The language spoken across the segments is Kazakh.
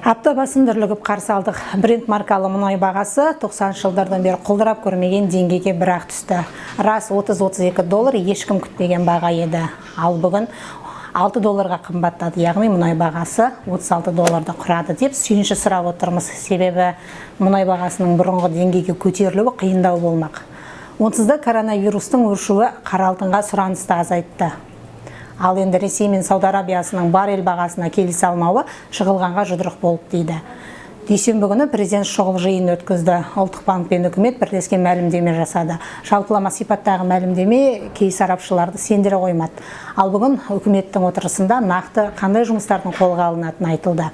Апта басын дүрлігіп қарсы алдық. Brent маркалы мұнай бағасы 90 жылдардан бері құлдырап көрмеген деңгейге бір-ақ түсті. Рас $30-32 ешкім күтпеген баға еді. Ал бүгін $6 қымбаттады, яғни мұнай бағасы $36 құрады деп сүйінші сұрап отырмыз. Себебі мұнай бағасының бұрынғы деңгейге көтерілуі қиындау болмақ. Онсыз да коронавирустың өршуі қара алтынға сұранысты азайтты. Ал енді Ресей мен Сауд Арабиясының баррель бағасына келісе алмауы жығылғанға жұдырық болып дейді. Дүйсенбі күні президент шұғыл жиын өткізді. Ұлттық банк пен үкімет бірлескен мәлімдеме жасады. Жалпылама сипаттағы мәлімдеме кей сарапшыларды сендіре қоймады. Ал бүгін үкіметтің отырысында нақты қандай жұмыстардың қолға алынатыны айтылды.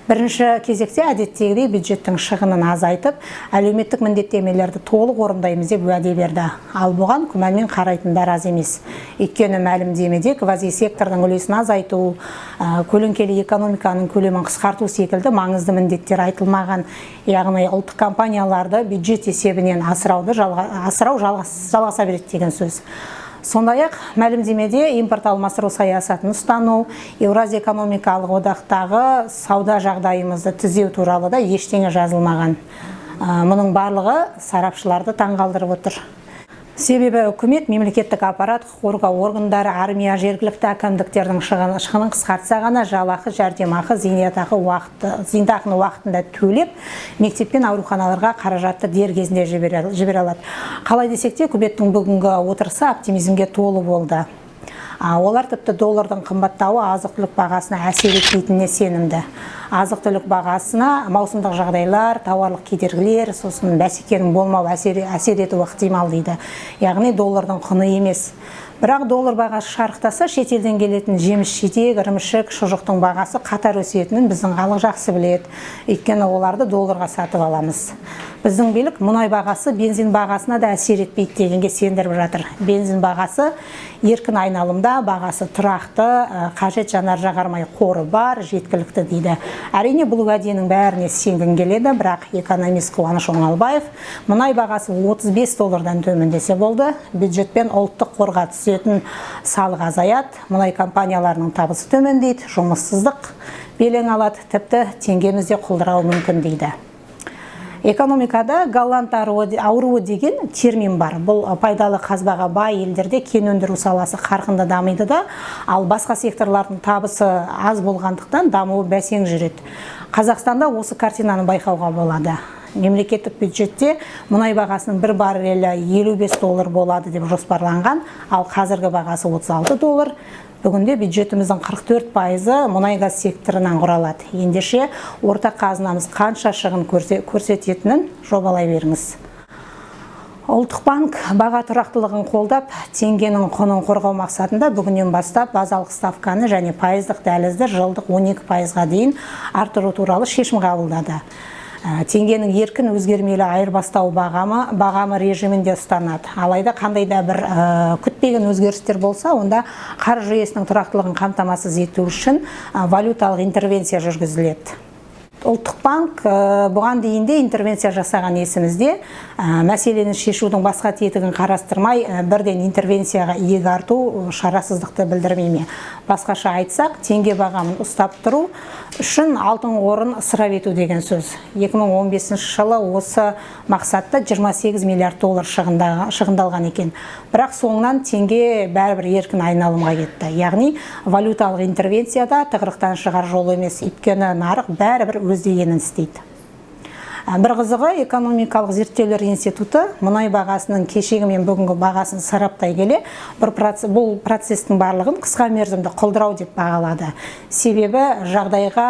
Бірінші кезекте әдеттегідей бюджеттің шығынын азайтып, әлеуметтік міндеттемелерді толық орындаймыз деп уәде берді. Ал бұған күмәнмен қарайтындар аз емес. Өйткені мәлімдемеде квазисектордың үлесін азайту, көлеңкелі экономиканың көлемін қысқарту секілді маңызды міндеттер айтылмаған. Яғни ұлттық компанияларды бюджет есебінен асырау жалғаса береді деген сөз. Сондай-ақ мәлімдемеде импорт алмастыру саясатын ұстану, Еуразия экономикалық одақтағы сауда жағдайымызды түзеу туралы да ештеңе жазылмаған. Мұның барлығы сарапшыларды таңғалдырып отыр. Себебі үкімет, мемлекеттік аппарат, құқық қорғау органдары, армия, жергілікті әкімдіктердің шығынын қысқартса ғана жалақы, жәрдемақы, зейнетақыны уақытында төлеп, мектеп пен ауруханаларға қаражатты дер кезінде жібере алады. Қалай десек те, үкіметтің бүгінгі отырысы оптимизмге толы болды. Олар тіпті доллардың қымбаттауы азық-түлік бағасына әсер етпейтініне сенімді. Азық-түлік бағасына маусымдық жағдайлар, тауарлық кедергілер, сосын бәсекенің болмау әсер етуі ықтимал дейді. Яғни доллардың құны емес. Бірақ доллар бағасы шарықтаса, шетелден келетін жеміс-жидек, ірімшік, шұжықтың бағасы қатар өсетінін біздің халық жақсы біледі. Өйткені оларды долларға сатып аламыз. Біздің билік мұнай бағасы бензин бағасына да әсер етпейді дегенге сендіріп жатыр. Бензин бағасы еркін айналымда, бағасы тұрақты, қажет жанар-жағармай қоры бар, жеткілікті дейді. Әрине бұл уәденің бәріне сенгім келеді, бірақ экономист Қуаныш Оңалбаев мұнай бағасы $35 төмендесе болды, бюджет пен ұлттық қорға түсетін салық азаяды, мұнай компанияларының табысы төмендейді, жұмыссыздық белең алады, тіпті теңгеміз де құлдырауы мүмкін дейді. Экономикада голланд ауруы деген термин бар. Бұл пайдалы қазбаға бай елдерде кен өндіру саласы қарқынды дамиды да, ал басқа секторлардың табысы аз болғандықтан дамуы бәсең жүреді. Қазақстанда осы картинаны байқауға болады. Мемлекеттік бюджетте мұнай бағасының бір баррелі $55 болады деп жоспарланған, ал қазіргі бағасы $36. Бүгінде бюджетіміздің 44% мұнай-газ секторынан құралады. Ендеше ортақ қазынамыз қанша шығын көрсететінін жобалай беріңіз. Ұлттық банк баға тұрақтылығын қолдап, теңгенің құнын қорғау мақсатында бүгіннен бастап базалық ставканы және пайыздық дәлізді жылдық 12%-ға дейін арттыру туралы шешім қабылдады. Теңгенің еркін өзгермелі айырбастау бағамы режимінде ұстанады. Алайда қандай да бір күтпеген өзгерістер болса, онда қаржы жүйесінің тұрақтылығын қамтамасыз ету үшін валюталық интервенция жүргізіледі. Ұлттық банк бұған дейінде интервенция жасаған есімізде, мәселені шешудің басқа тетігін қарастырмай, бірден интервенцияға иек арту шарасыздықты білдірмей ме. Басқаша айтсақ, теңге бағамын ұстап тұру үшін алтын қорын ысырап ету деген сөз. 2015 жылы осы мақсатта $28 миллиард шығындалған екен. Бірақ соңынан теңге бәрібір еркін айналымға кетті. Яғни валюталық интервенцияда тығырықтан шығар жол емес, өйткені нарық бәрібір өз дегенін істейді. Бір қызығы, экономикалық зерттеулер институты мұнай бағасының кешегі мен бүгінгі бағасын сараптай келе, бұл процестің барлығын қысқа мерзімді құлдырау деп бағалады. Себебі жағдайға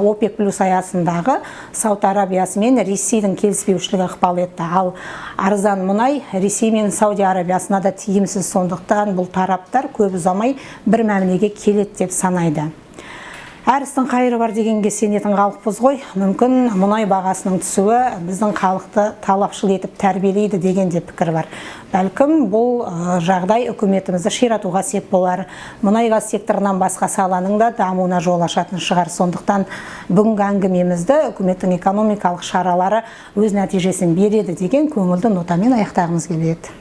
ОПЕК+ аясындағы Сауд Арабиясы мен Ресейдің келіспеушілігі ықпал етті. Ал арзан мұнай Ресей мен Сауд Арабиясына да тиімсіз, сондықтан бұл тараптар көп ұзамай бір мәмілеге келеді деп санайды. Әр істің қайыры бар дегенге сенетін халықпыз ғой. Мүмкін мұнай бағасының түсуі біздің халықты талапшыл етіп тәрбиелейді деген де пікір бар. Бәлкім бұл жағдай үкіметімізді ширатуға сеп болар. Мұнай-газ секторынан басқа саланың да дамуына жол ашатын шығар. Сондықтан бүгінгі әңгімемізді үкіметтің экономикалық шаралары өз нәтижесін береді деген көңілді нотамен аяқтағымыз келеді.